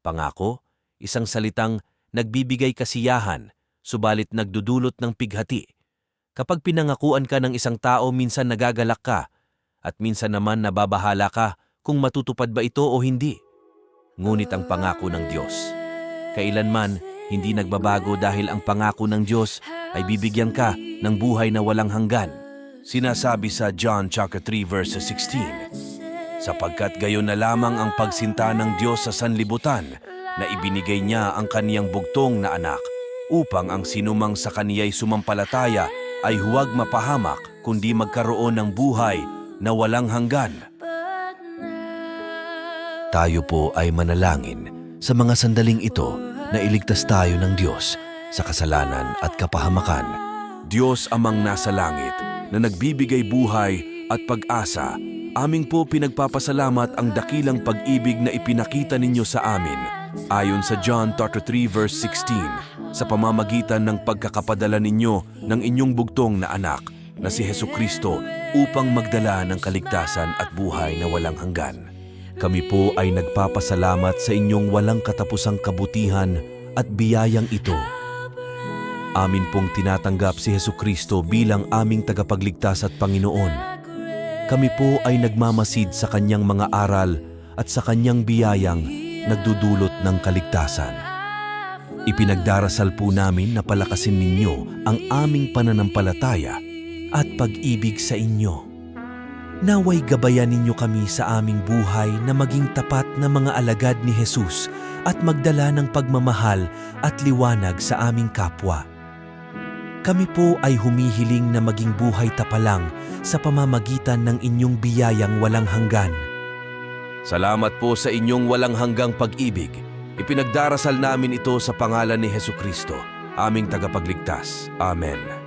Pangako, isang salitang nagbibigay kasiyahan, subalit nagdudulot ng pighati. Kapag pinangakuan ka ng isang tao, minsan nagagalak ka, at minsan naman nababahala ka kung matutupad ba ito o hindi. Ngunit ang pangako ng Diyos, kailanman hindi nagbabago dahil ang pangako ng Diyos ay bibigyan ka ng buhay na walang hanggan. Sinasabi sa John 3 verse 16, sapagkat gayon na lamang ang pagsinta ng Diyos sa sanlibutan na ibinigay niya ang kaniyang bugtong na anak upang ang sinumang sa kaniya'y sumampalataya ay huwag mapahamak kundi magkaroon ng buhay na walang hanggan. Tayo po ay manalangin sa mga sandaling ito na iligtas tayo ng Diyos sa kasalanan at kapahamakan. Diyos amang nasa langit na nagbibigay buhay at pag-asa, aming po pinagpapasalamat ang dakilang pag-ibig na ipinakita ninyo sa amin. Ayon sa John 3 verse 16, sa pamamagitan ng pagkakapadala ninyo ng inyong bugtong na anak na si Hesukristo upang magdala ng kaligtasan at buhay na walang hanggan. Kami po ay nagpapasalamat sa inyong walang katapusang kabutihan at biyayang ito. Amin pong tinatanggap si Hesukristo bilang aming tagapagligtas at Panginoon. Kami po ay nagmamasid sa kanyang mga aral at sa kanyang biyayang nagdudulot ng kaligtasan. Ipinagdarasal po namin na palakasin ninyo ang aming pananampalataya at pag-ibig sa inyo. Naway gabayan ninyo kami sa aming buhay na maging tapat na mga alagad ni Jesus at magdala ng pagmamahal at liwanag sa aming kapwa. Kami po ay humihiling na maging buhay tapalang sa pamamagitan ng inyong biyayang walang hanggan. Salamat po sa inyong walang hanggang pag-ibig. Ipinagdarasal namin ito sa pangalan ni Hesukristo, aming tagapagligtas. Amen.